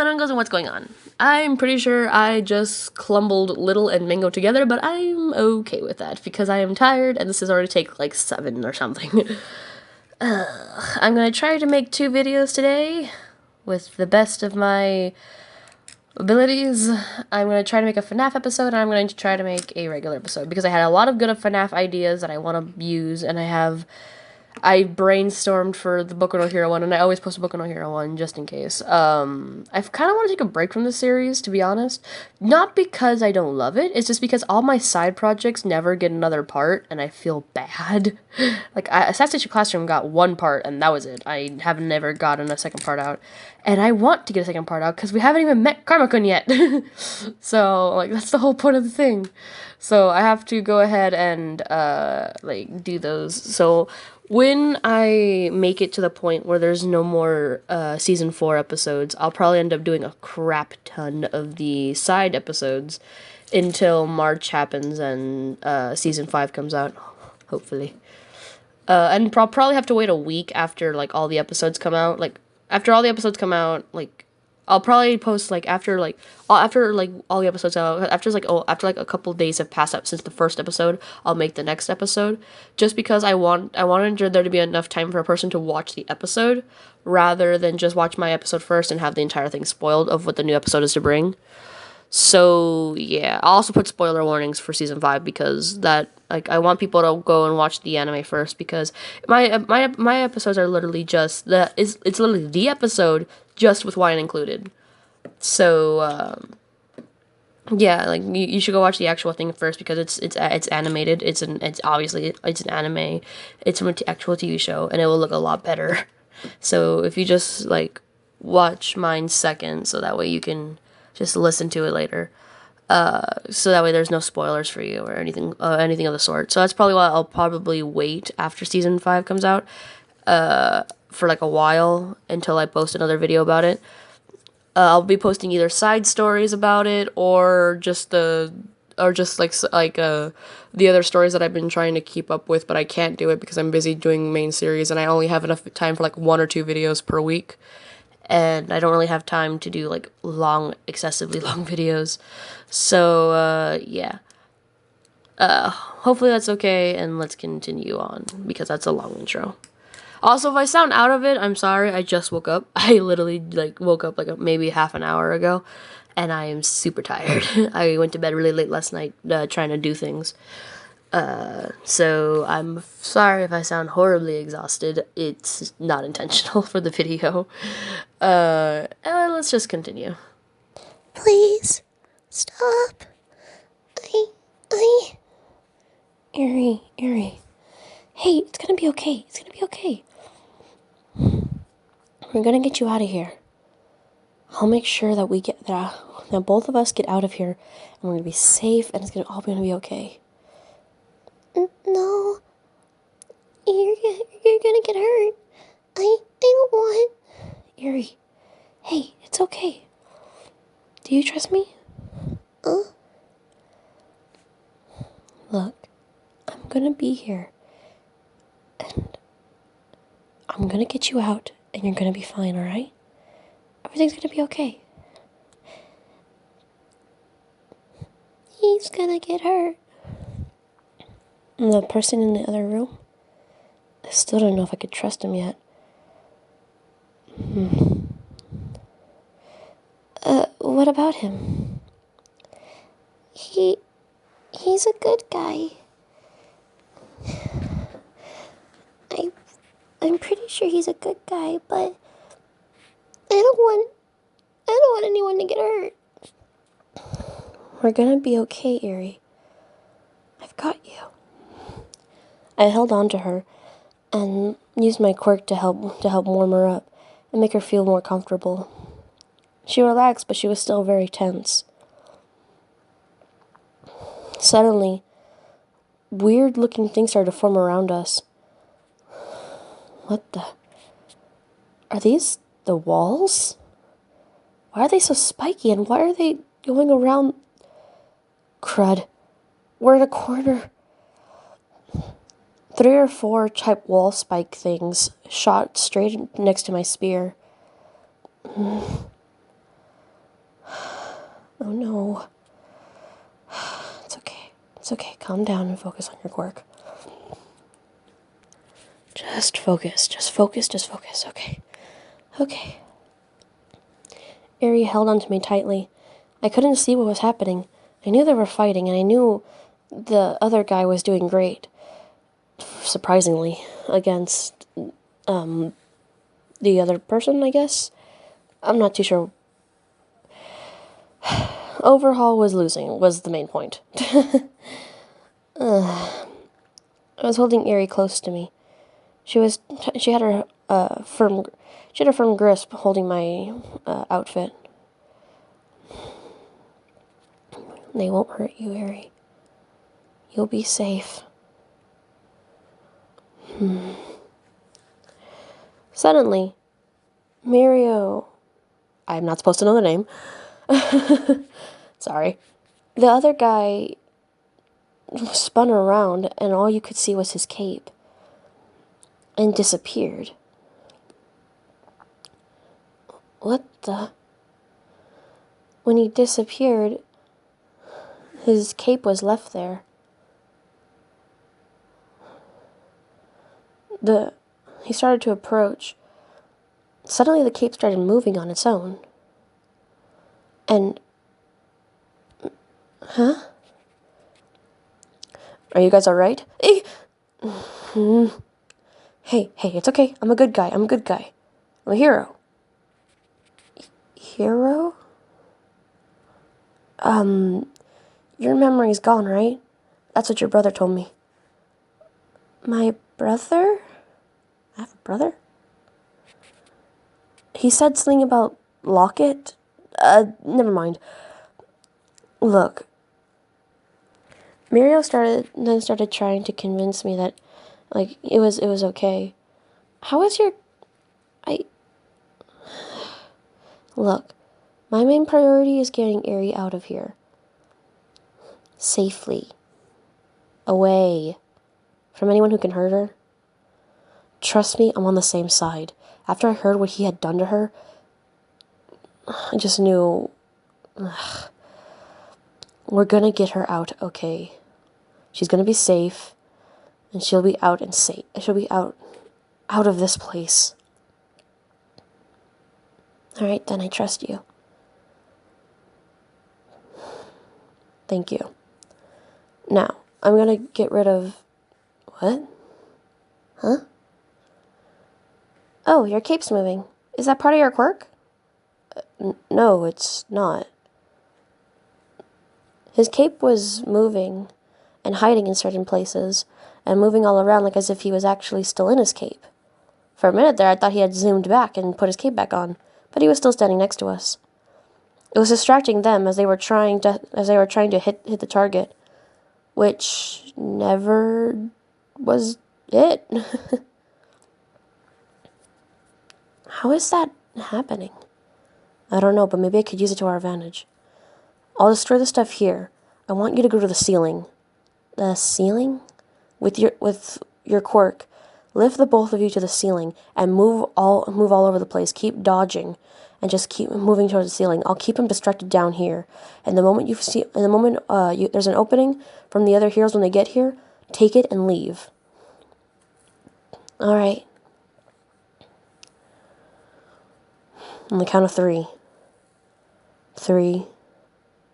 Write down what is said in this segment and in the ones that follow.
Manongos and what's going on? I'm pretty sure I just clumbled Little and Mango together, but I'm okay with that because I am tired and this has already taken like 7 or something. I'm gonna try to make 2 videos today with the best of my abilities. I'm gonna try to make a FNAF episode and I'm going to try to make a regular episode because I had a lot of good FNAF ideas that I want to use, and I brainstormed for the Boku no Hero one, and I always post a Boku no Hero one just in case. I kind of want to take a break from the series, to be honest. Not because I don't love it, it's just because all my side projects never get another part, and I feel bad. Like, Assassination Classroom got 1 part, and that was it. I have never gotten a second part out. And I want to get a second part out, because we haven't even met Karma-kun yet. So, like, that's the whole point of the thing. So, I have to go ahead and, like, do those. So, when I make it to the point where there's no more season 4 episodes, I'll probably end up doing a crap ton of the side episodes until March happens and season 5 comes out, hopefully. And I'll probably have to wait a week after like all the episodes come out. Like after all the episodes come out, like I'll probably post like after all the episodes out, after like a couple days have passed up since the first episode, I'll make the next episode, just because I wanted there to be enough time for a person to watch the episode rather than just watch my episode first and have the entire thing spoiled of what the new episode is to bring. So yeah, I'll also put spoiler warnings for season 5 because that, like, I want people to go and watch the anime first, because my episodes are literally just it's literally the episode just with wine included. So yeah, like you should go watch the actual thing first because it's animated. It's obviously it's an anime. It's from an actual TV show and it will look a lot better. So if you just like watch mine second, so that way you can just listen to it later. So that way there's no spoilers for you or anything of the sort. So that's probably why I'll probably wait after season 5 comes out for like a while until I post another video about it. I'll be posting either side stories about it or just the other stories that I've been trying to keep up with, but I can't do it because I'm busy doing main series and I only have enough time for like 1 or 2 videos per week. And I don't really have time to do like excessively long videos. So yeah. Hopefully that's okay, and let's continue on because that's a long intro. Also, if I sound out of it, I'm sorry. I just woke up. I literally woke up maybe half an hour ago, and I am super tired. I went to bed really late last night trying to do things. So I'm sorry if I sound horribly exhausted. It's not intentional for the video. Let's just continue. Please, stop. Eri. Hey, it's gonna be okay. We're gonna get you out of here. I'll make sure that that both of us get out of here, and we're gonna be safe, and it's all gonna be okay. No, you're gonna get hurt. I don't want. Eri, hey, it's okay. Do you trust me? Look, I'm gonna be here, and I'm gonna get you out, and you're gonna be fine, alright? Everything's gonna be okay. He's gonna get hurt. And the person in the other room, I still don't know if I could trust him yet. What about him? He's a good guy. I'm pretty sure he's a good guy, but I don't want anyone to get hurt. We're gonna be okay, Eri. I've got you. I held on to her and used my quirk to help warm her up and make her feel more comfortable. She relaxed, but she was still very tense. Suddenly, weird-looking things started to form around us. What the... Are these the walls? Why are they so spiky, and why are they going around... Crud. We're in a corner. 3 or 4 type wall spike things shot straight next to my spear. Oh no. It's okay. It's okay. Calm down and focus on your quirk. Just focus. Just focus. Just focus. Okay. Okay. Ari held onto me tightly. I couldn't see what was happening. I knew they were fighting, and I knew the other guy was doing great. Surprisingly, against, the other person, I guess? I'm not too sure. Overhaul was losing, was the main point. I was holding Erie close to me. She had her she had a firm grasp holding my outfit. They won't hurt you, Erie. You'll be safe. Suddenly, Mario, I'm not supposed to know the name. Sorry. The other guy spun around, and all you could see was his cape. And disappeared. What the? When he disappeared, his cape was left there. He started to approach. Suddenly the cape started moving on its own. And... Huh? Are you guys alright? Hey, it's okay. I'm a good guy. I'm a hero. Hero? Your memory's gone, right? That's what your brother told me. My brother? I have a brother? He said something about locket? Never mind. Look. Mario started trying to convince me that, like, it was okay. How is your... Look, my main priority is getting Eri out of here. Safely. Away. From anyone who can hurt her. Trust me, I'm on the same side. After I heard what he had done to her, I just knew... We're gonna get her out, okay? She's gonna be safe, and she'll be out and safe. She'll be out of this place. Alright, then I trust you. Thank you. Now, I'm gonna get rid of... What? Huh? Oh, your cape's moving. Is that part of your quirk? No, it's not. His cape was moving and hiding in certain places and moving all around like as if he was actually still in his cape. For a minute there, I thought he had zoomed back and put his cape back on, but he was still standing next to us. It was distracting them as they were trying to hit the target, which never was it. How is that happening? I don't know, but maybe I could use it to our advantage. I'll destroy the stuff here. I want you to go to the ceiling. The ceiling? With your quirk. Lift the both of you to the ceiling and move all over the place. Keep dodging and just keep moving towards the ceiling. I'll keep him distracted down here. And the moment there's an opening from the other heroes when they get here, take it and leave. All right. On the count of 3. 3,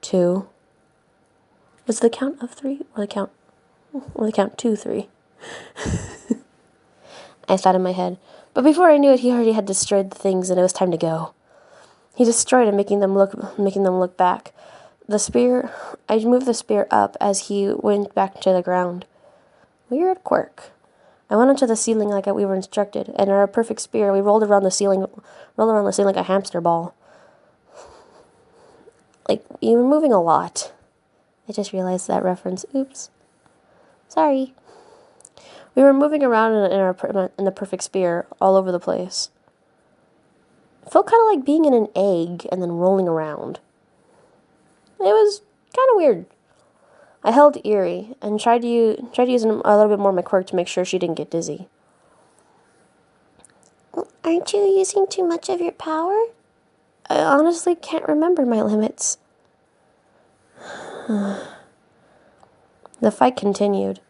2. Was the count of 3 or the count 2, 3? I thought in my head. But before I knew it, he already had destroyed the things and it was time to go. He destroyed them, making them look back. I moved the spear up as he went back to the ground. Weird quirk. I went onto the ceiling like we were instructed, and in our perfect spear, we rolled around the ceiling like a hamster ball. Like, you were moving a lot. I just realized that reference. Oops. Sorry. We were moving around in the perfect spear all over the place. It felt kind of like being in an egg and then rolling around. It was kind of weird. I held Eerie and tried to use a little bit more of my quirk to make sure she didn't get dizzy. Aren't you using too much of your power? I honestly can't remember my limits. The fight continued.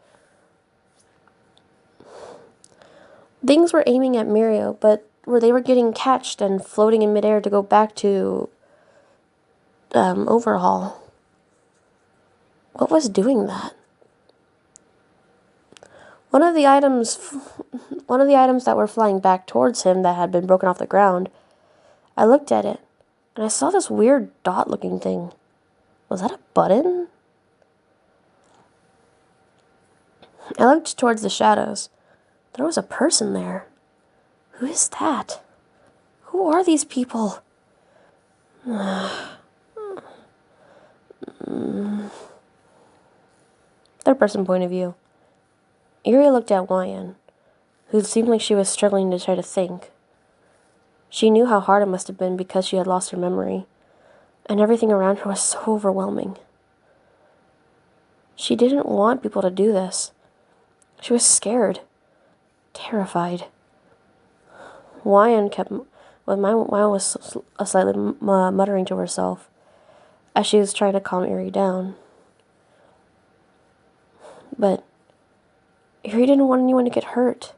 Things were aiming at Mirio, but where they were getting catched and floating in midair to go back to overhaul. What was doing that? One of the items that were flying back towards him that had been broken off the ground, I looked at it, and I saw this weird dot-looking thing. Was that a button? I looked towards the shadows. There was a person there. Who is that? Who are these people? Third person point of view. Iria looked at Wyan, who seemed like she was struggling to try to think. She knew how hard it must have been because she had lost her memory, and everything around her was so overwhelming. She didn't want people to do this. She was scared, terrified. Wyan was slightly muttering to herself as she was trying to calm Irie down. But Irie didn't want anyone to get hurt.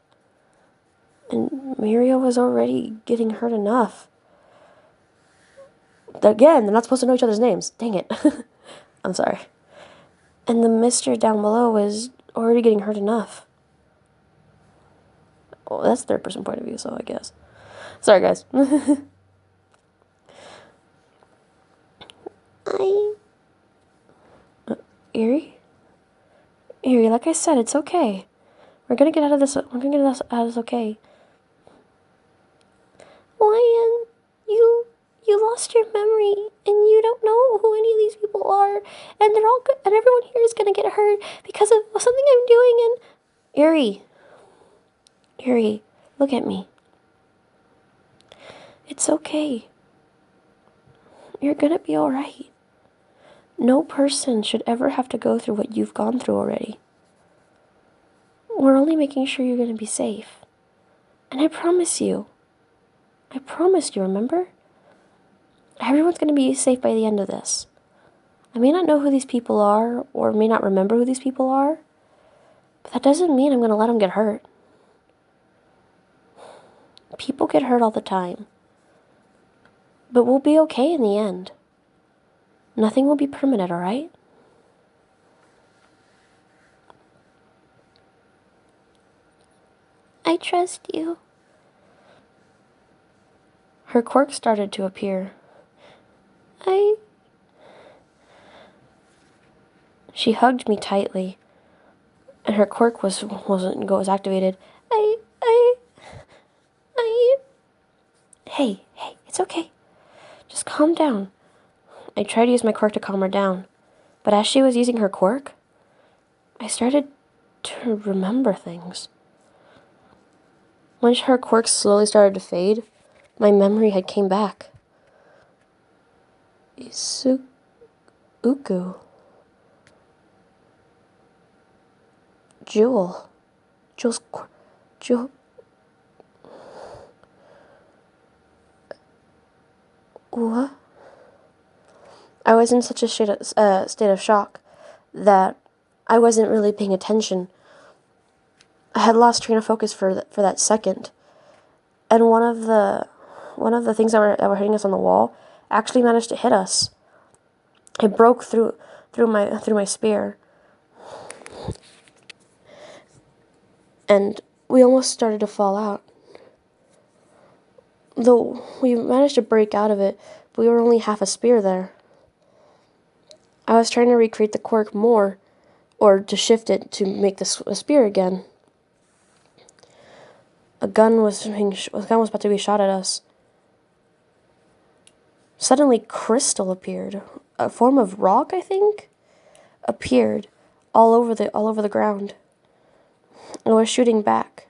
And Mirio was already getting hurt enough. Again, they're not supposed to know each other's names. Dang it. I'm sorry. And the mister down below was already getting hurt enough. Well, that's third person point of view, so I guess. Sorry, guys. Irie? Irie, like I said, it's okay. We're gonna get out of this. We're gonna get out of this okay. Wyan, you lost your memory, and you don't know who any of these people are, and they're all good, and everyone here is gonna get hurt because of something I'm doing. And Irie, look at me. It's okay. You're gonna be all right. No person should ever have to go through what you've gone through already. We're only making sure you're gonna be safe. And I promised you, remember? Everyone's gonna be safe by the end of this. I may not know who these people are, or may not remember who these people are, but that doesn't mean I'm gonna let them get hurt. People get hurt all the time. But we'll be okay in the end. Nothing will be permanent, alright? I trust you. Her quirk started to appear. She hugged me tightly, and her quirk was activated. Hey, it's okay. Just calm down. I tried to use my quirk to calm her down, but as she was using her quirk, I started to remember things. When her quirk slowly started to fade, my memory had came back. Izuku. Jewel's quirk. Jewel. What? I was in such a state of shock that I wasn't really paying attention. I had lost train of focus for that second, and one of the things that were hitting us on the wall actually managed to hit us. It broke through my spear, and we almost started to fall out. Though we managed to break out of it, but we were only half a spear there. I was trying to recreate the quirk more, or to shift it to make this a spear again. A gun was about to be shot at us. Suddenly, crystal appeared. A form of rock, I think, appeared all over the ground. And was shooting back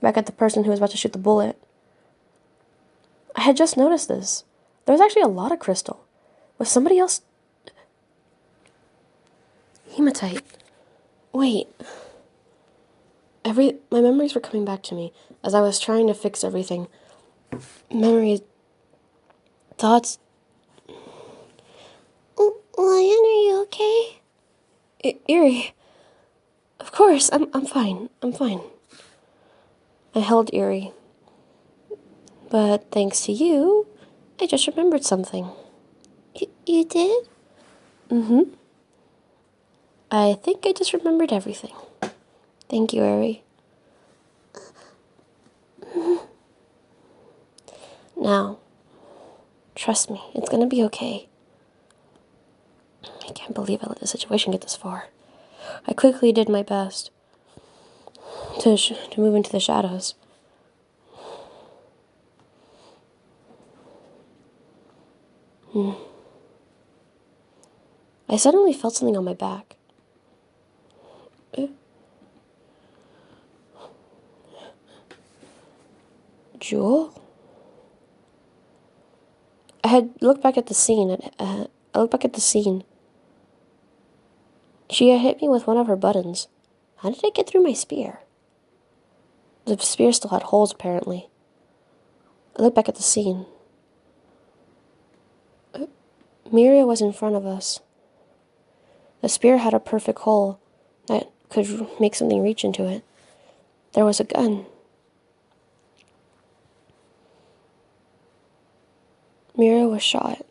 at the person who was about to shoot the bullet. I had just noticed this. There was actually a lot of crystal. Was somebody else... Hematite. Wait. My memories were coming back to me as I was trying to fix everything. Memories... Thoughts... Lion, are you okay? Eerie. Of course, I'm fine. I'm fine. I held Eerie. But thanks to you, I just remembered something. You did? Mm-hmm. I think I just remembered everything. Thank you, Eerie. Now, trust me, it's gonna be okay. I can't believe I let the situation get this far. I quickly did my best to move into the shadows. I suddenly felt something on my back. Jewel? I had looked back at the scene. I looked back at the scene. She had hit me with one of her buttons. How did it get through my spear? The spear still had holes, apparently. I looked back at the scene. Miria was in front of us. The spear had a perfect hole that could make something reach into it. There was a gun. Miria was shot.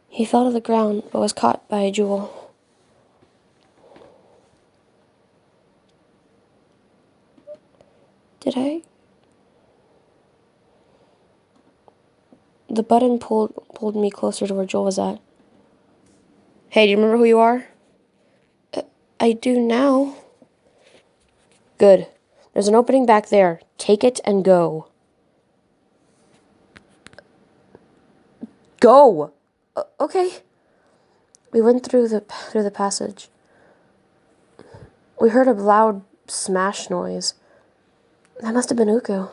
He fell to the ground, but was caught by a jewel. Did I? The button pulled me closer to where Joel was at. Hey, do you remember who you are? I do now. Good. There's an opening back there. Take it and go. Go! Okay. We went through the passage. We heard a loud smash noise. That must have been Uku.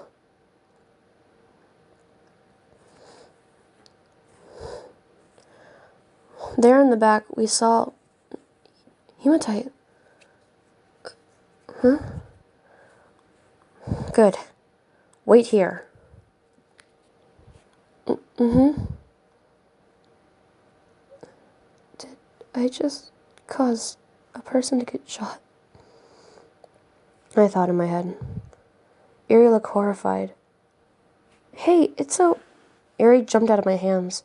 There in the back, we saw hematite. Huh? Good. Wait here. Mm-hmm. Did I just cause a person to get shot? I thought in my head. Eerie looked horrified. Hey, it's so... Eerie jumped out of my hands.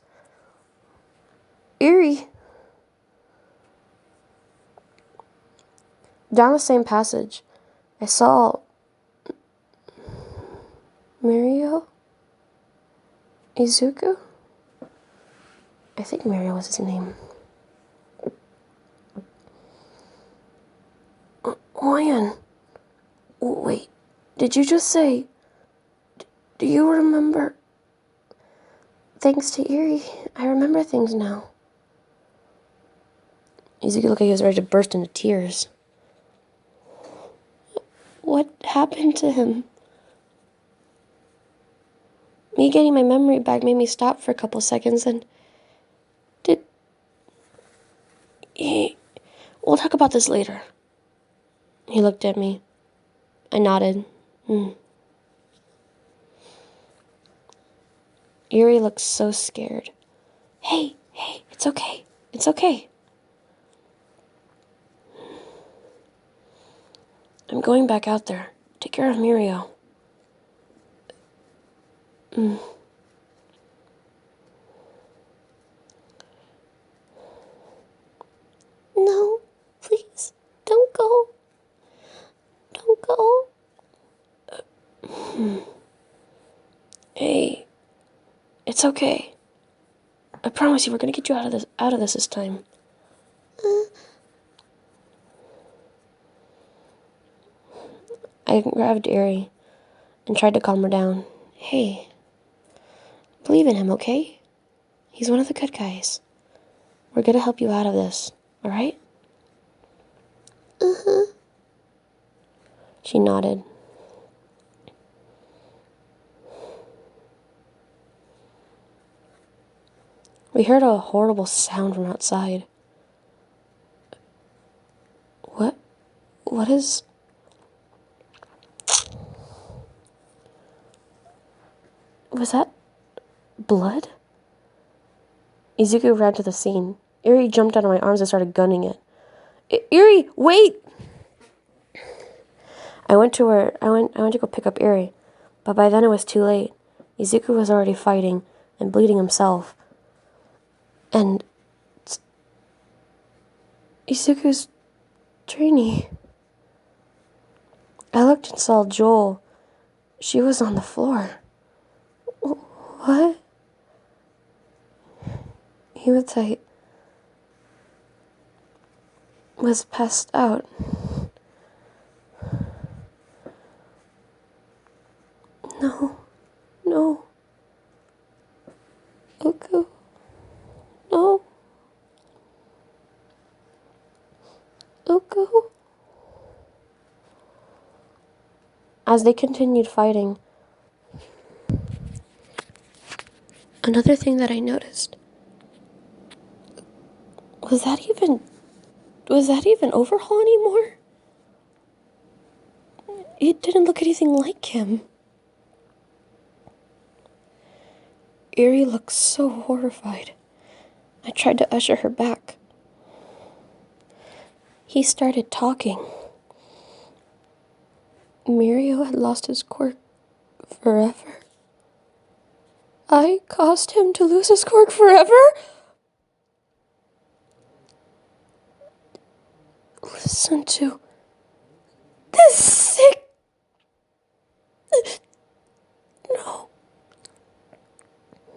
Eerie! Down the same passage, I saw... Mirio? Izuku? I think Mirio was his name. Lion. Wait, did you just say... Do you remember... Thanks to Eerie, I remember things now. Izuku looked like he was ready to burst into tears. What happened to him? Me getting my memory back made me stop for a couple seconds and... Did... He... We'll talk about this later. He looked at me. I nodded. Eerie looked so scared. Hey, it's okay. It's okay. I'm going back out there. Take care of Mirio. No, please, don't go. Don't go. Hey, it's okay. I promise you we're gonna get you out of this time. I grabbed Eerie and tried to calm her down. Hey, believe in him, okay? He's one of the good guys. We're gonna help you out of this, alright? She nodded. We heard a horrible sound from outside. What is... Was that blood? Izuku ran to the scene. Eri jumped out of my arms and started gunning it. Eri, wait! I went to go pick up Eri, but by then it was too late. Izuku was already fighting and bleeding himself. And Izuku's trainee. I looked and saw Joel. She was on the floor. What? Hematite was passed out. No. No. Oko. No. Oko. As they continued fighting, another thing that I noticed was that even Overhaul anymore? It didn't look anything like him. Eri looked so horrified. I tried to usher her back. He started talking. Mirio had lost his quirk forever. I caused him to lose his quirk forever? Listen to this sick... No.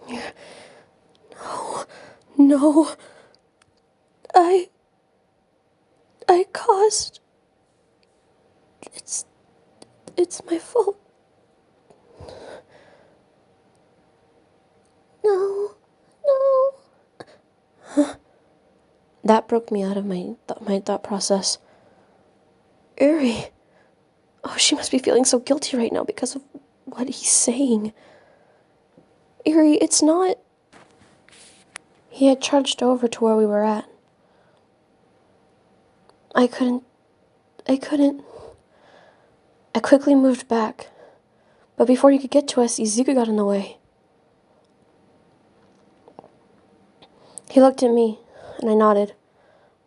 No. No. I caused... It's my fault. No. No. That broke me out of my thought process. Eri. Oh, she must be feeling so guilty right now because of what he's saying. Eri, it's not... He had trudged over to where we were at. I quickly moved back. But before he could get to us, Izuku got in the way. He looked at me, and I nodded.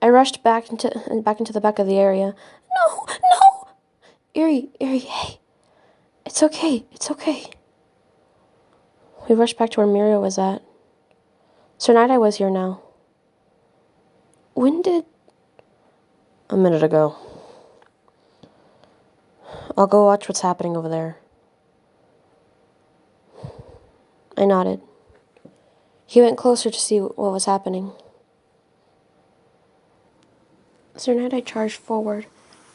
I rushed back into the back of the area. No! Eri, hey. It's okay. We rushed back to where Mirio was at. Sir Night-Eye was here now. When did... A minute ago. I'll go watch what's happening over there. I nodded. He went closer to see what was happening. Sir Night-Eye charged forward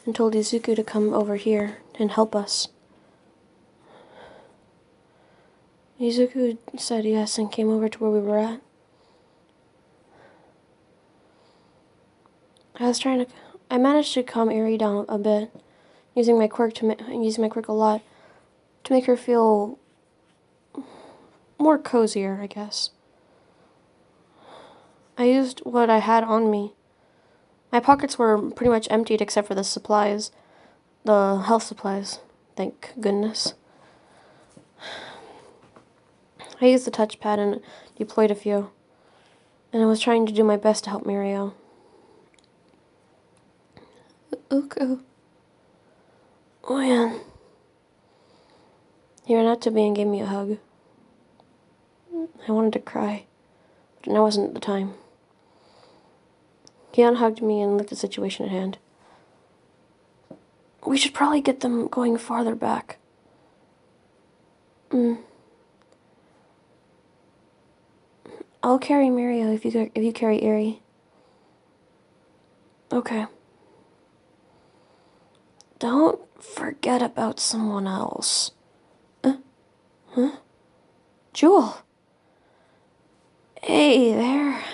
and told Izuku to come over here and help us. Izuku said yes and came over to where we were at. I managed to calm Eri down a bit, using my quirk a lot to make her feel more cozier, I guess. I used what I had on me. My pockets were pretty much emptied except for the supplies, the health supplies, thank goodness. I used the touchpad and deployed a few, and I was trying to do my best to help Mirio. Uku. Oh, man. He ran out to me and gave me a hug. I wanted to cry, but now wasn't the time. He unhugged me and looked at the situation at hand. We should probably get them going farther back. I'll carry Mirio if you carry Eri. Okay. Don't forget about someone else. Huh? Jewel. Hey there.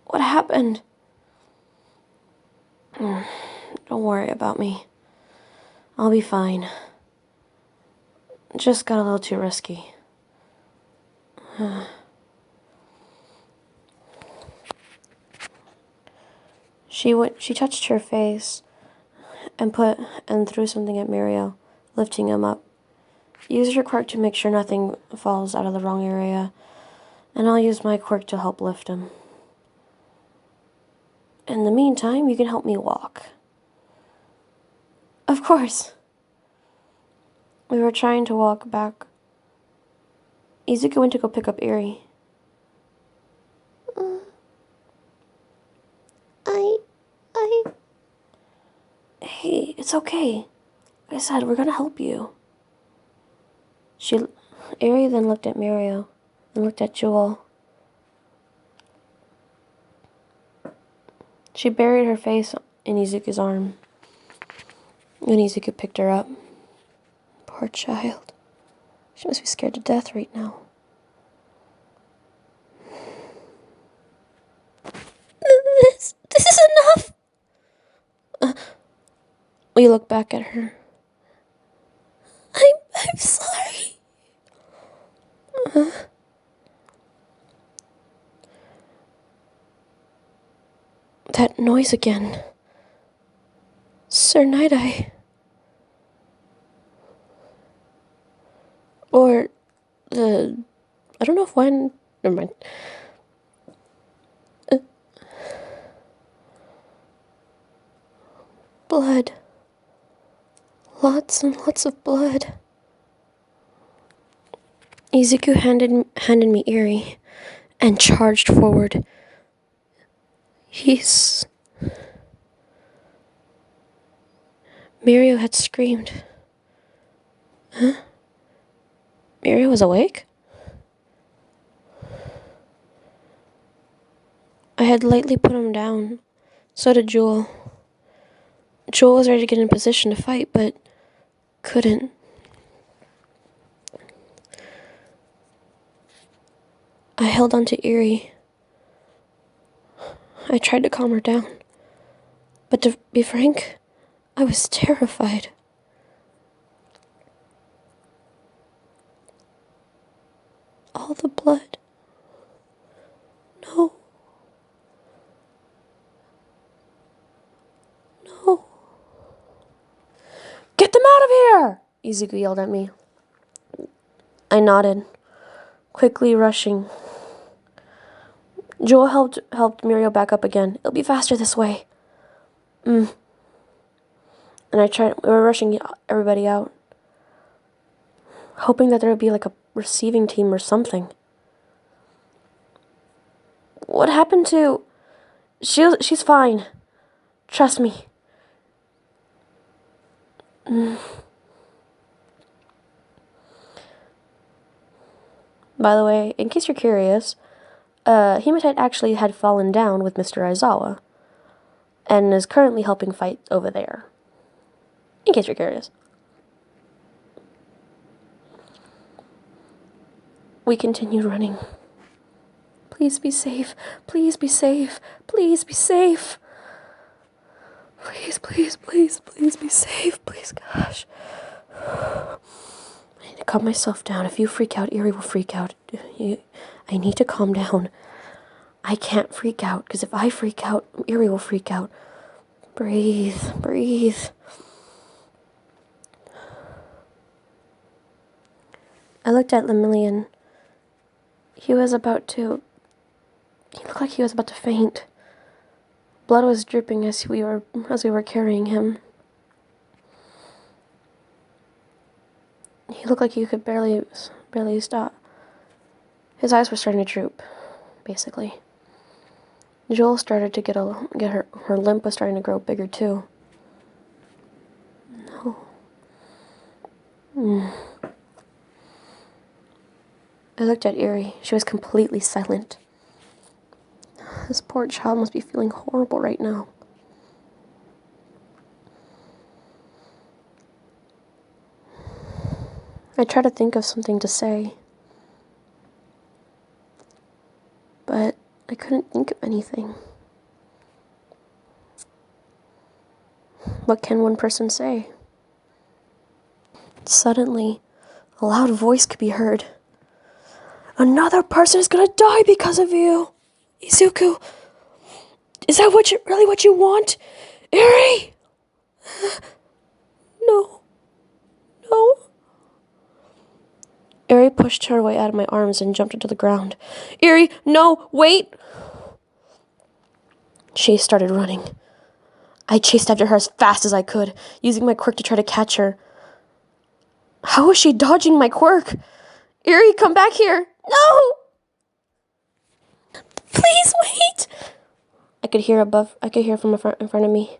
What happened? Don't worry about me. I'll be fine. Just got a little too risky. She touched her face and threw something at Mirio, lifting him up. Use your quirk to make sure nothing falls out of the wrong area. and I'll use my quirk to help lift him. In the meantime, you can help me walk. Of course. We were trying to walk back. Izuku went to go pick up Eri. I... Hey, it's okay. Like I said, we're gonna help you. Eri then looked at Mirio, and looked at Jewel. She buried her face in Izuku's arm, when Izuku picked her up. Poor child. She must be scared to death right now. This is enough! We look back at her. I'm sorry. That noise again. Sir Night-Eye. Or I don't know if one... Never mind. Blood. Lots and lots of blood. Izuku handed me Eri and charged forward. Mirio had screamed. Huh? Mirio was awake? I had lightly put him down. So did Jewel. Jewel was ready to get in position to fight, but couldn't. I held on to Eri. I tried to calm her down. But to be frank, I was terrified. All the blood. No. No. Get them out of here! Izuku yelled at me. I nodded, quickly rushing. Jewel helped Mirio back up again. It'll be faster this way. And we were rushing everybody out, hoping that there would be like a receiving team or something. What happened to... She's fine. Trust me. By the way, in case you're curious, Hematite actually had fallen down with Mr. Aizawa, and is currently helping fight over there. In case you're curious. We continued running. Please be safe. Please be safe. Please be safe. Please, please, please, please be safe. Please, gosh. I need to calm myself down. If you freak out, Eri will freak out. I need to calm down. I can't freak out, because if I freak out, Eri will freak out. Breathe, breathe. I looked at Lemillion. He looked like he was about to faint. Blood was dripping as we were carrying him. He looked like he could barely stop. His eyes were starting to droop, basically. Jewel started to get her limp was starting to grow bigger too. No. I looked at Eri. She was completely silent. This poor child must be feeling horrible right now. I tried to think of something to say, but I couldn't think of anything. What can one person say? Suddenly, a loud voice could be heard. Another person is gonna die because of you! Izuku! Is that really what you want? Eri! No. No. Eri pushed her way out of my arms and jumped into the ground. Eri, no, wait! She started running. I chased after her as fast as I could, using my quirk to try to catch her. How was she dodging my quirk? Eri, come back here! No! Please wait! I could hear from in front of me.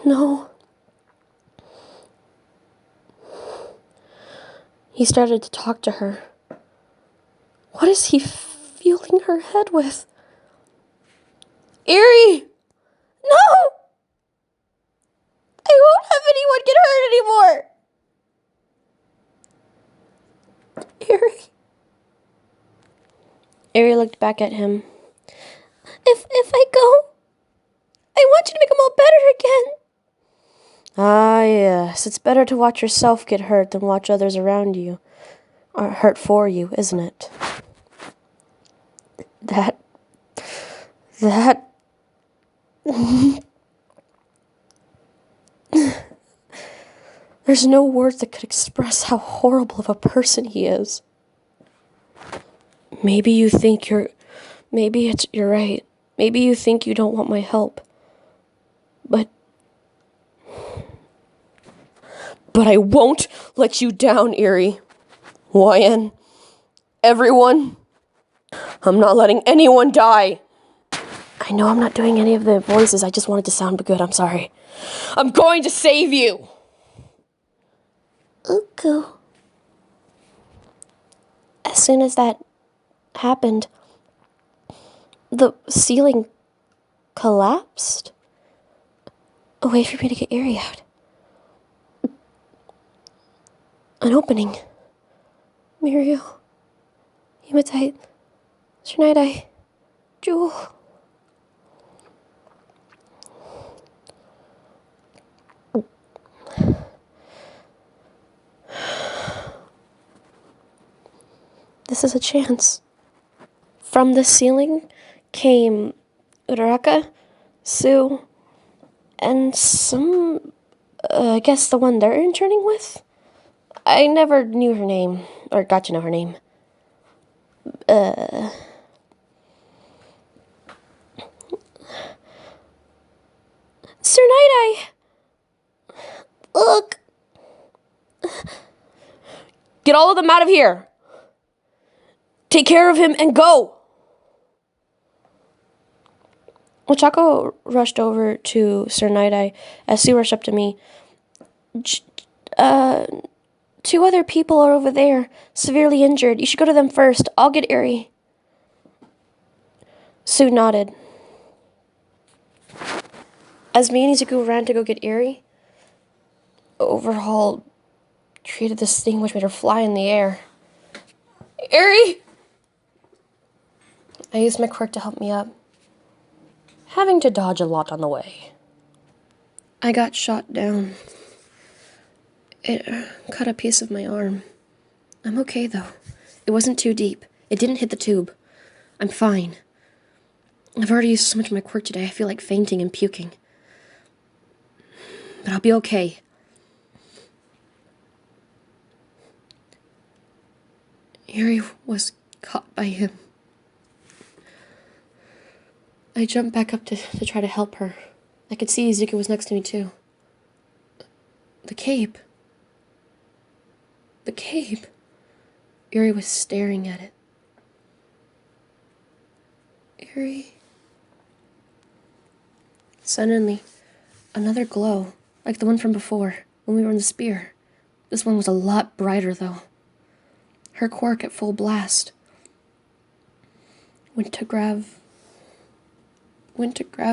No. He started to talk to her. What is he fueling her head with? Eri! No! I won't have anyone get hurt anymore! Eri. Eri looked back at him. If I go, I want you to make them all better again. Ah, yes. It's better to watch yourself get hurt than watch others around you are hurt for you, isn't it? That... There's no words that could express how horrible of a person he is. Maybe you think you're right. Maybe you think you don't want my help. But I won't let you down, Eri. YN. Everyone. I'm not letting anyone die. I know I'm not doing any of the voices. I just wanted to sound good. I'm sorry. I'm going to save you. Izuku. As soon as that happened, the ceiling collapsed. A way for me to get Eri out. An opening. Mirio. Hematite. Trinidite. Jewel. This is a chance. From the ceiling came Uraraka, Sue, and some, I guess the one they're interning with? I never knew her name, or got to know her name. Sir Night-Eye! Look! Get all of them out of here! Take care of him and go! Ochako rushed over to Sir Night-Eye as Sue rushed up to me. Two other people are over there, severely injured. You should go to them first. I'll get Eri. Sue nodded. As me and Izuku ran to go get Eri, Overhaul created this thing which made her fly in the air. Eri! I used my quirk to help me up, having to dodge a lot on the way. I got shot down. It cut a piece of my arm. I'm okay, though. It wasn't too deep. It didn't hit the tube. I'm fine. I've already used so much of my quirk today, I feel like fainting and puking. But I'll be okay. Eri was caught by him. I jumped back up to try to help her. I could see Izuku was next to me, too. The cape. The cape. Eri was staring at it. Eri. Suddenly, another glow, like the one from before, when we were in the spear. This one was a lot brighter, though. Her quirk at full blast. Went to grab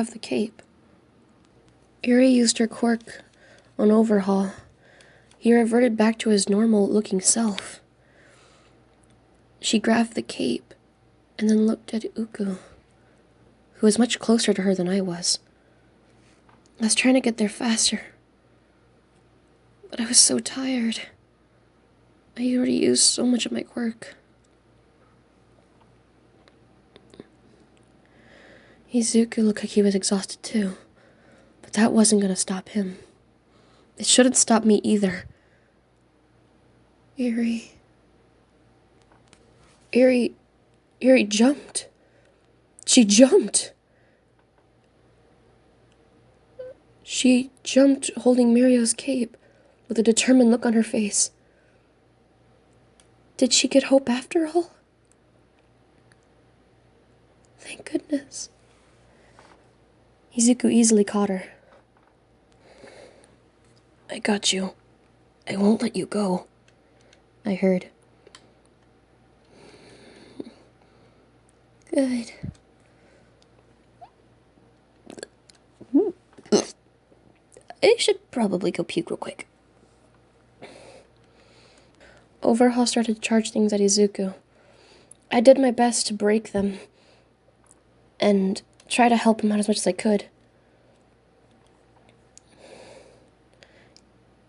the cape. Eri used her quirk on Overhaul. He reverted back to his normal-looking self. She grabbed the cape, and then looked at Izuku, who was much closer to her than I was. I was trying to get there faster, but I was so tired. I already used so much of my quirk. Izuku looked like he was exhausted too, but that wasn't going to stop him. It shouldn't stop me either. Eri. Eri jumped. She jumped. She jumped holding Mirio's cape, with a determined look on her face. Did she get hope after all? Thank goodness. Izuku easily caught her. I got you. I won't let you go, I heard. Good. I should probably go puke real quick. Overhaul started to charge things at Izuku. I did my best to break them and try to help him out as much as I could.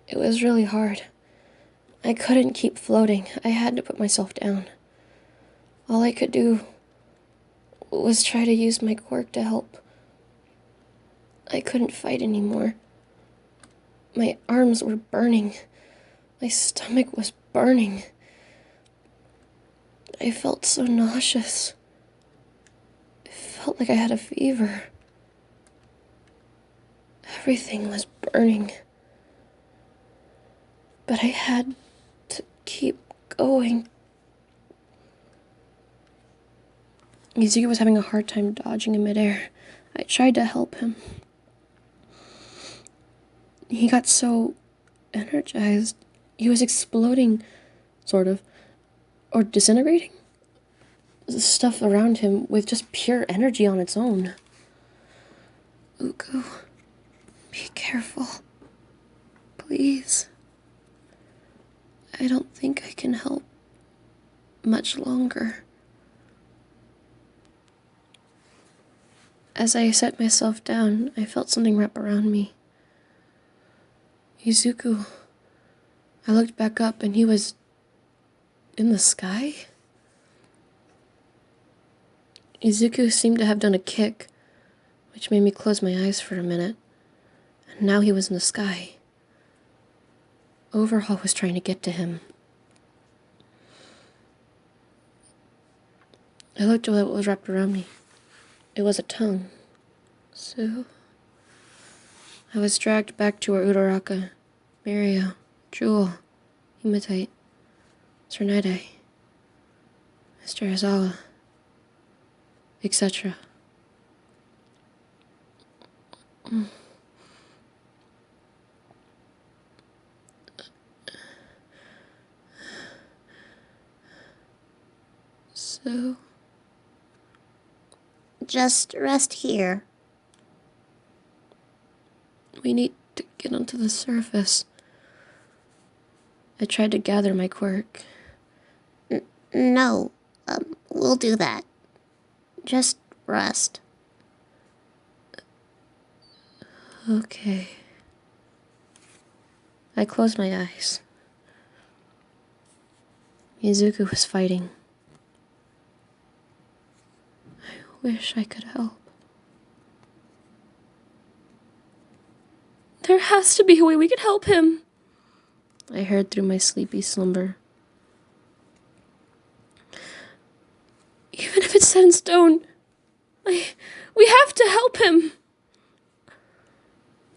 It was really hard. I couldn't keep floating. I had to put myself down. All I could do was try to use my quirk to help. I couldn't fight anymore. My arms were burning. My stomach was burning. I felt so nauseous. It felt like I had a fever. Everything was burning. But I had to keep going. Izuku was having a hard time dodging in midair. I tried to help him. He got so energized. He was exploding, sort of, or disintegrating. The stuff around him with just pure energy on its own. Uku, be careful. Please. I don't think I can help much longer. As I set myself down, I felt something wrap around me. Izuku. I looked back up and he was in the sky? Izuku seemed to have done a kick, which made me close my eyes for a minute, and now he was in the sky. Overhaul was trying to get to him. I looked at what was wrapped around me. It was a tongue. So I was dragged back to where Uraraka, Mirio, Jewel, Hematite, Tsunade, Mr. Azawa, etc. So... Just rest here. we need to get onto the surface. I tried to gather my quirk. No, we'll do that. Just rest. Okay. I closed my eyes. Izuku was fighting. I wish I could help. There has to be a way we can help him, I heard through my sleepy slumber. Even if it's set in stone, we have to help him.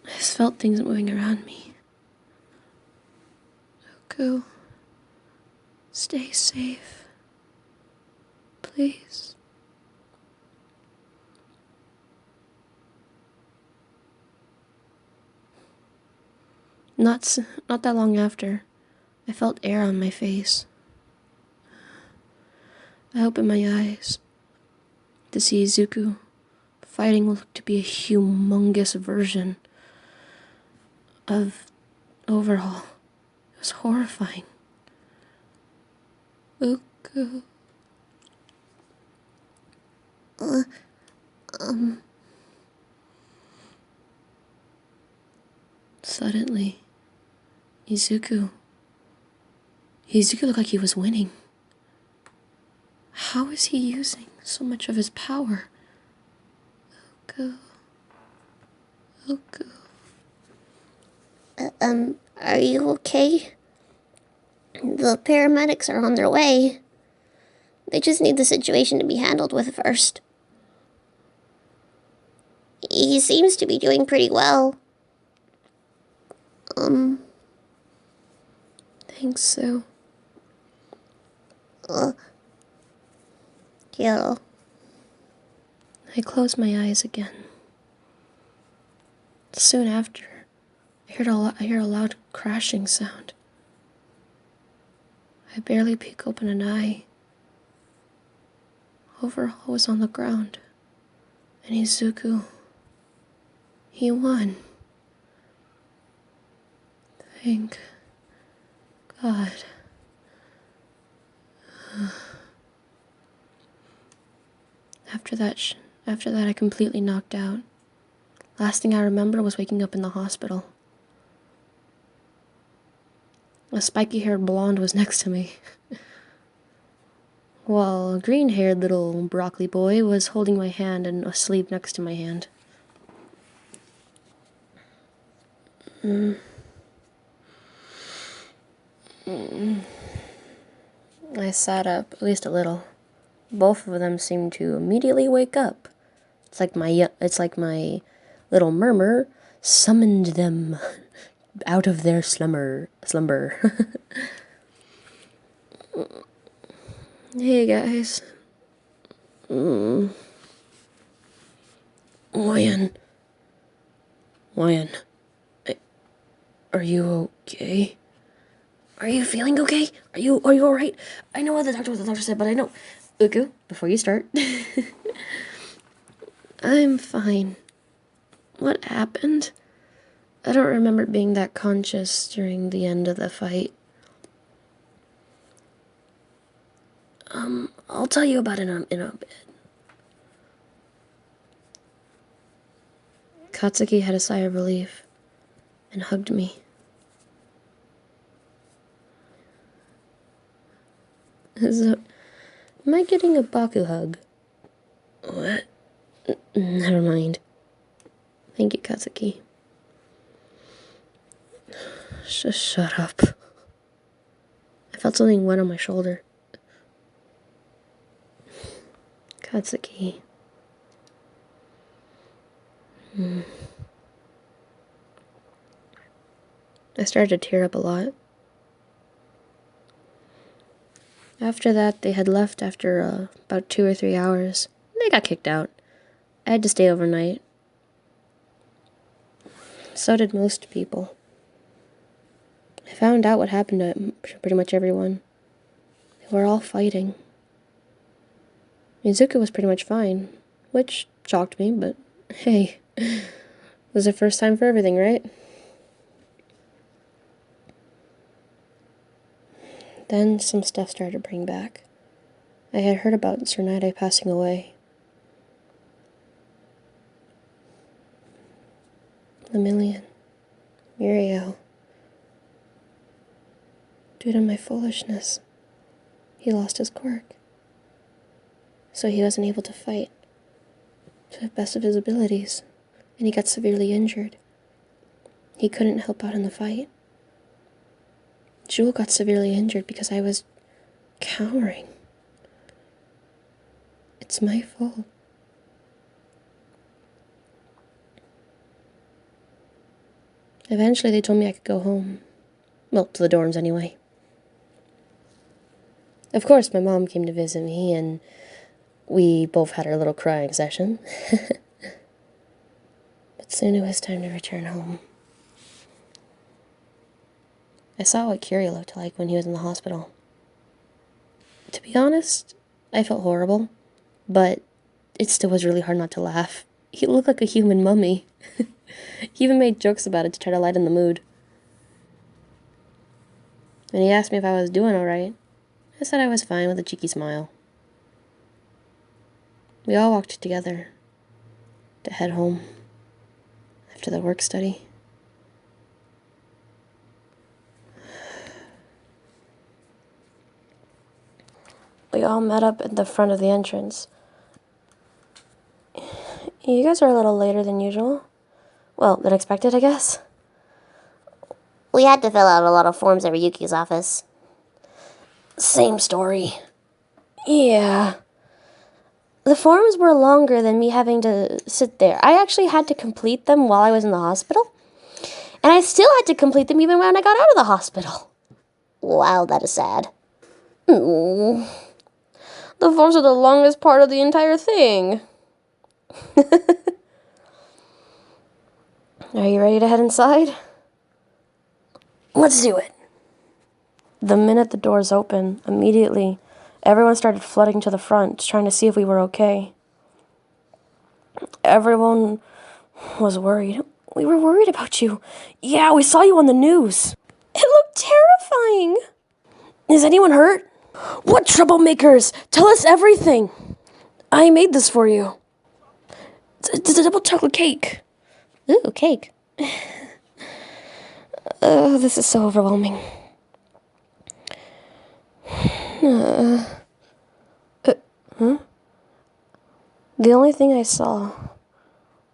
I just felt things moving around me. Oku, stay safe. Please. Not that long after, I felt air on my face. I opened my eyes to see Izuku fighting what looked to be a humongous version of Overhaul. It was horrifying. Uku. Suddenly, Izuku looked like he was winning. How is he using so much of his power? Uku. Are you okay? The paramedics are on their way. They just need the situation to be handled with first. He seems to be doing pretty well. Thanks, Sue. Yeah. I closed my eyes again. Soon after, I hear a loud crashing sound. I barely peek open an eye. Overall, I was on the ground. And Izuku, he won. Thank God. After that, I completely knocked out. Last thing I remember was waking up in the hospital. A spiky-haired blonde was next to me, while a green-haired little broccoli boy was holding my hand and asleep next to my hand. I sat up, at least a little. Both of them seemed to immediately wake up. It's like my little murmur summoned them out of their slumber. Hey guys. Wyan. Are you okay? Are you feeling okay? Are you alright? I know what the doctor said, but I know. Uku, before you start. I'm fine. What happened? I don't remember being that conscious during the end of the fight. I'll tell you about it in a bit. Katsuki had a sigh of relief and hugged me. So, am I getting a Baku hug? What? Never mind. Thank you, Katsuki. Just shut up. I felt something wet on my shoulder. Katsuki. I started to tear up a lot. After that, they had left after about 2 or 3 hours. They got kicked out. I had to stay overnight. So did most people. I found out what happened to pretty much everyone. They were all fighting. Izuku was pretty much fine, which shocked me, but hey, it was the first time for everything, right? Then some stuff started to bring back. I had heard about Tsunade passing away. Lemillion. Mirio. Due to my foolishness, he lost his quirk. So he wasn't able to fight to the best of his abilities, and he got severely injured. He couldn't help out in the fight. Jewel got severely injured because I was cowering. It's my fault. Eventually they told me I could go home. Well, to the dorms anyway. Of course, my mom came to visit me, and we both had our little crying session. But soon it was time to return home. I saw what Kiryu looked like when he was in the hospital. To be honest, I felt horrible, but it still was really hard not to laugh. He looked like a human mummy. He even made jokes about it to try to lighten the mood. When he asked me if I was doing alright, I said I was fine with a cheeky smile. We all walked together to head home after the work study. We all met up at the front of the entrance. You guys are a little later than usual. Well, than expected, I guess. We had to fill out a lot of forms at Ryuki's office. Same story. Yeah. The forms were longer than me having to sit there. I actually had to complete them while I was in the hospital. And I still had to complete them even when I got out of the hospital. Wow, that is sad. Mm. The forms are the longest part of the entire thing. Are you ready to head inside? Let's do it. The minute the doors opened, immediately, everyone started flooding to the front, trying to see if we were okay. Everyone was worried. We were worried about you. Yeah, we saw you on the news. It looked terrifying. Is anyone hurt? What troublemakers? Tell us everything. I made this for you. It's a double chocolate cake. Ooh, cake. This is so overwhelming. Huh? The only thing I saw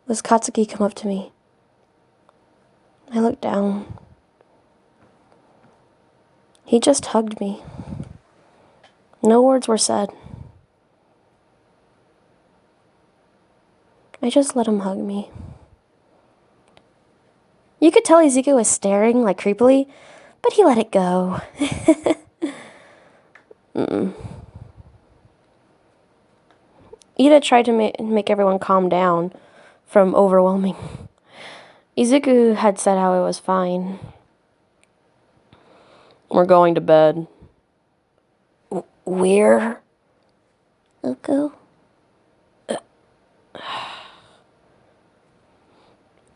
was Katsuki come up to me. I looked down. He just hugged me. No words were said. I just let him hug me. You could tell Izuku was staring, like, creepily, but he let it go. Ida tried to make everyone calm down from overwhelming. Izuku had said how it was fine. We're going to bed. We're? Uku?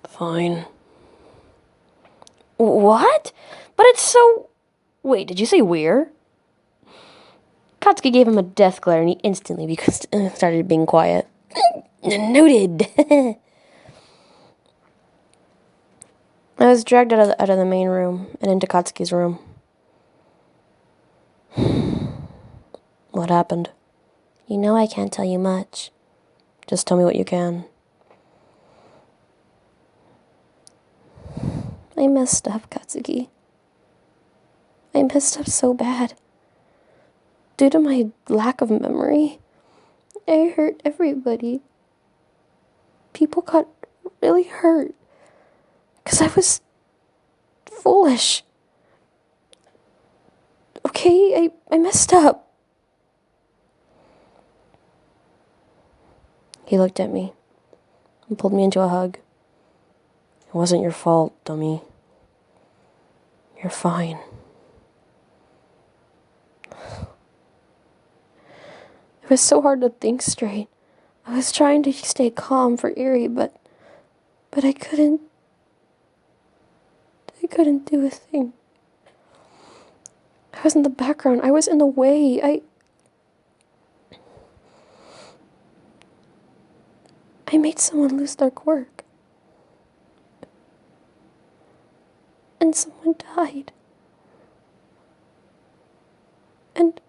Fine. What? But it's so... Wait, did you say we're? Katsuki gave him a death glare and he instantly started being quiet. Noted. I was dragged out of the main room and into Katsuki's room. What happened? You know I can't tell you much. Just tell me what you can. I messed up, Katsuki. I messed up so bad. Due to my lack of memory, I hurt everybody. People got really hurt. Because I was foolish. Okay, I messed up. He looked at me and pulled me into a hug. It wasn't your fault, dummy. You're fine. It was so hard to think straight. I was trying to stay calm for Erie, but I couldn't do a thing. I was in the background. I was in the way. I made someone lose their quirk. And someone died. And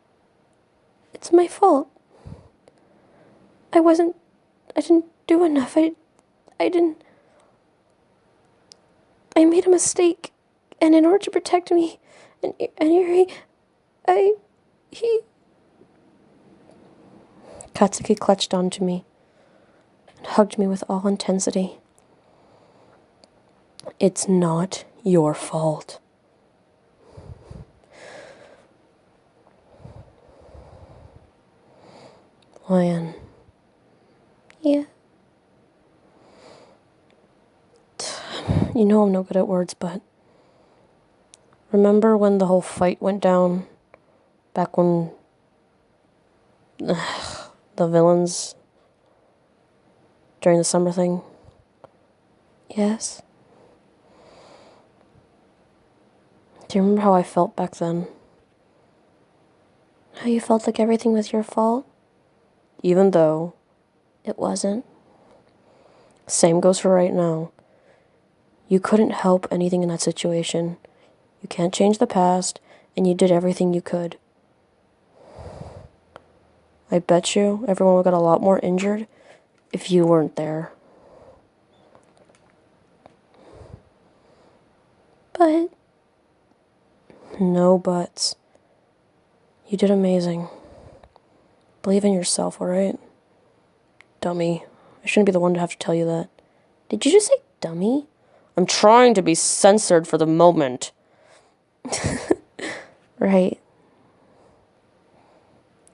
it's my fault. I didn't do enough. I made a mistake. And in order to protect me and Erie, Katsuki clutched onto me and hugged me with all intensity. It's not your fault. Lion. Yeah. You know I'm no good at words, but remember when the whole fight went down? Back when the villains during the summer thing? Yes. Do you remember how I felt back then? How you felt like everything was your fault? Even though it wasn't. Same goes for right now. You couldn't help anything in that situation. You can't change the past, and you did everything you could. I bet you everyone would got a lot more injured if you weren't there. But... No buts. You did amazing. Believe in yourself, alright? Dummy. I shouldn't be the one to have to tell you that. Did you just say dummy? I'm trying to be censored for the moment. Right.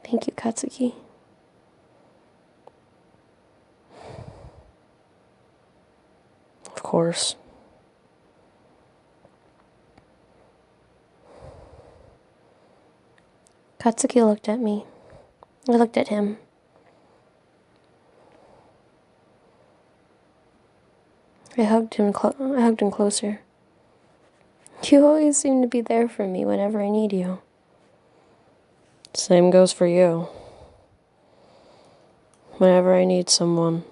Thank you, Katsuki. Of course. Katsuki looked at me. I looked at him. I hugged him closer. You always seem to be there for me whenever I need you. Same goes for you. Whenever I need someone.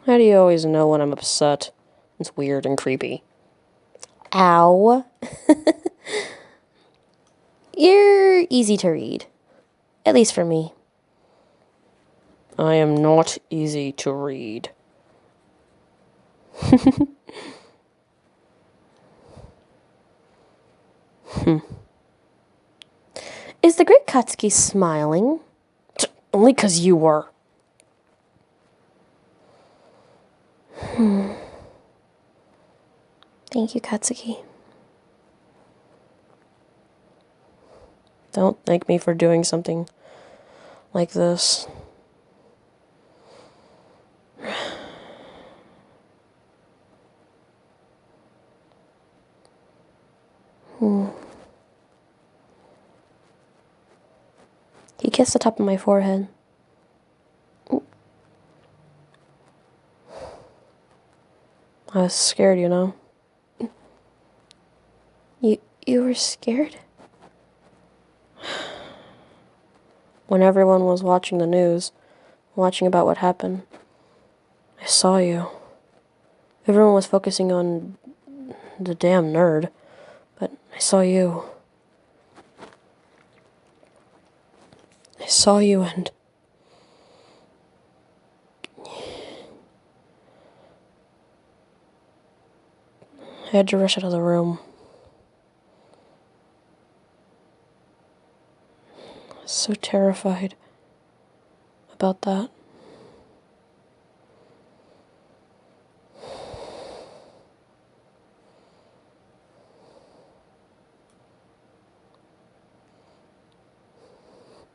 How do you always know when I'm upset? It's weird and creepy. Ow. You're easy to read. At least for me. I am not easy to read. Is the great Katsuki smiling? Only 'cause you were. Thank you, Katsuki. Don't thank me for doing something like this. He kissed the top of my forehead. I was scared, you know? You were scared? When everyone was watching the news, watching about what happened, I saw you. Everyone was focusing on the damn nerd, but I saw you. I saw you and... I had to rush out of the room. I was so terrified about that.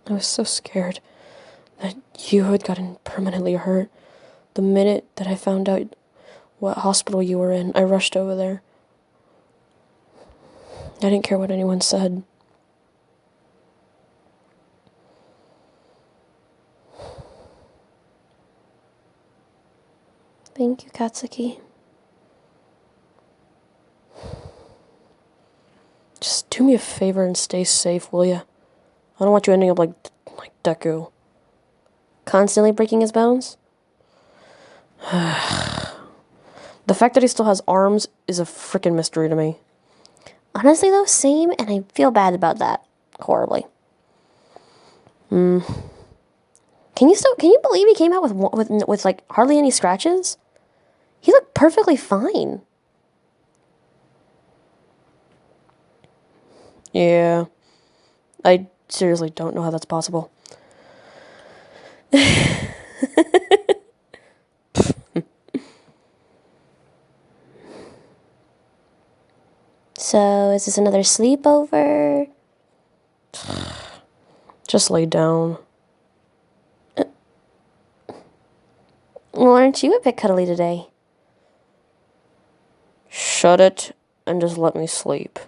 I was so scared that you had gotten permanently hurt. The minute that I found out what hospital you were in, I rushed over there. I didn't care what anyone said. Thank you, Katsuki. Just do me a favor and stay safe, will ya? I don't want you ending up like Deku. Constantly breaking his bones? The fact that he still has arms is a freaking mystery to me. Honestly, though, same, and I feel bad about that. Horribly. Can you believe he came out with like hardly any scratches? He looked perfectly fine. Yeah. I seriously don't know how that's possible. So, is this another sleepover? Just lay down. Well, aren't you a bit cuddly today? Shut it and just let me sleep.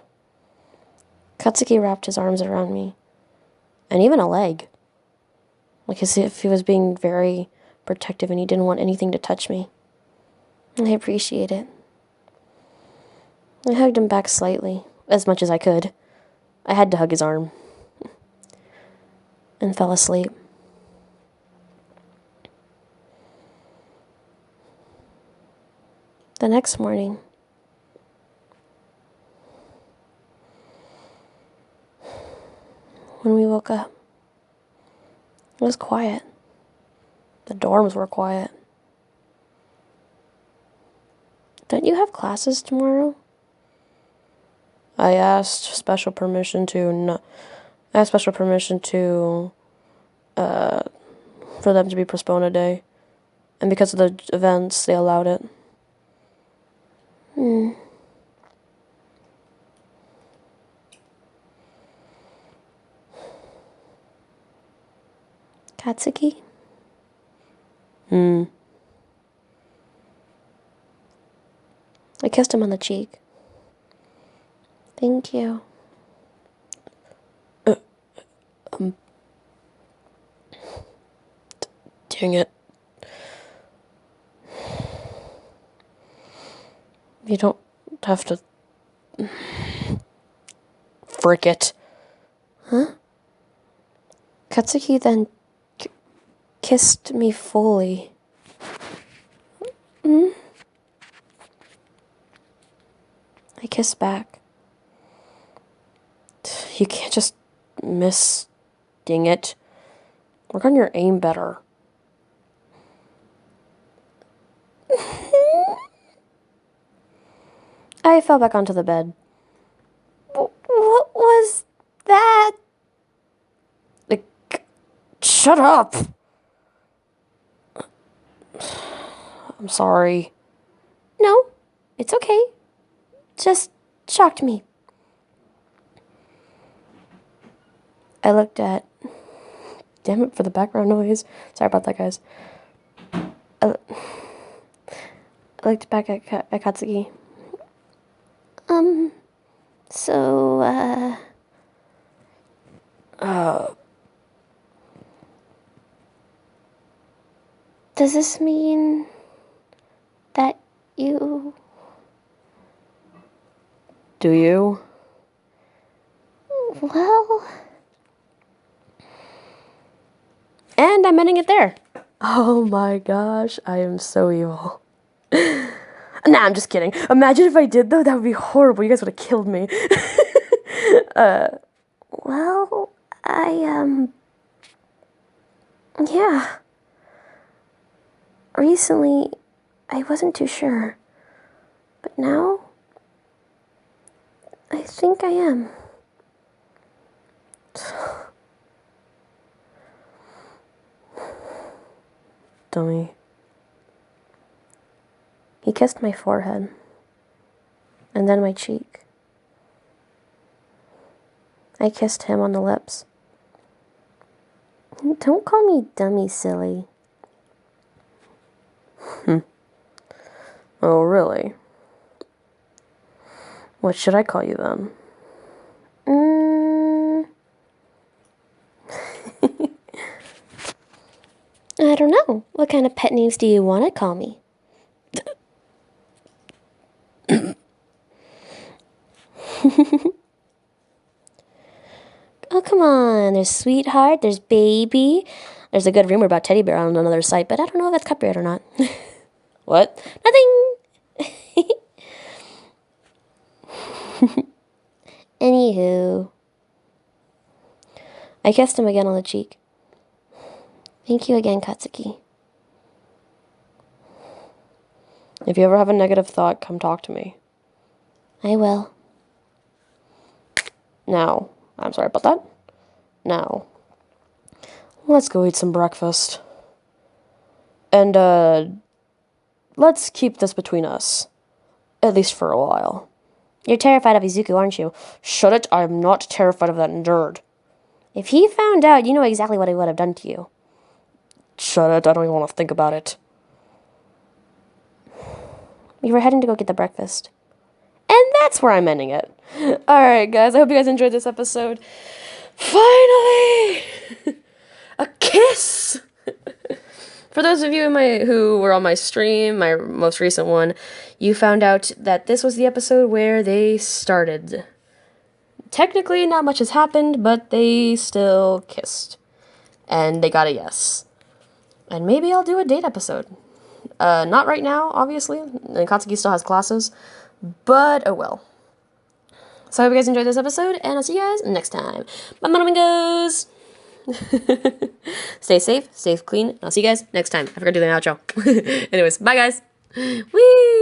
Katsuki wrapped his arms around me. And even a leg. Like as if he was being very protective and he didn't want anything to touch me. I appreciate it. I hugged him back slightly, as much as I could. I had to hug his arm. And fell asleep. The next morning, when we woke up, it was quiet. The dorms were quiet. Don't you have classes tomorrow? I asked special permission to for them to be postponed a day. And because of the events, they allowed it. Katsuki? I kissed him on the cheek. Thank you. Dang it. You don't have to... Frick it. Huh? Katsuki then kissed me fully. I kissed back. You can't just miss... Dang it. Work on your aim better. I fell back onto the bed. What was that? Shut up! I'm sorry. No, it's okay. Just shocked me. I looked at... Damn it for the background noise. Sorry about that, guys. I looked back at Katsuki. So, does this mean that you... Do you? Well... And I'm ending it there. Oh my gosh, I am so evil. Nah, I'm just kidding. Imagine if I did, though. That would be horrible. You guys would have killed me. Well, yeah. Recently, I wasn't too sure. But now, I think I am. Dummy. He kissed my forehead. And then my cheek. I kissed him on the lips. Don't call me dummy, silly. Oh, really? What should I call you then? I don't know. What kind of pet names do you want to call me? Oh, come on. There's sweetheart, there's baby. There's a good rumor about teddy bear on another site, but I don't know if that's copyright or not. What? Nothing. Anywho. I kissed him again on the cheek. Thank you again, Katsuki. If you ever have a negative thought, come talk to me. I will. Now, I'm sorry about that. Now, let's go eat some breakfast. And, let's keep this between us. At least for a while. You're terrified of Izuku, aren't you? Shut it, I'm not terrified of that nerd. If he found out, you know exactly what he would have done to you. Shut it, I don't even want to think about it. We were heading to go get the breakfast. And that's where I'm ending it. Alright, guys, I hope you guys enjoyed this episode. Finally! A kiss! For those of you who were on my stream, my most recent one, you found out that this was the episode where they started. Technically, not much has happened, but they still kissed. And they got a yes. And maybe I'll do a date episode. Not right now, obviously. And Katsuki still has classes. But, oh well. So I hope you guys enjoyed this episode, and I'll see you guys next time. Bye, Monomingos! Stay safe, stay clean, and I'll see you guys next time. I forgot to do the outro. Anyways, bye guys! Whee!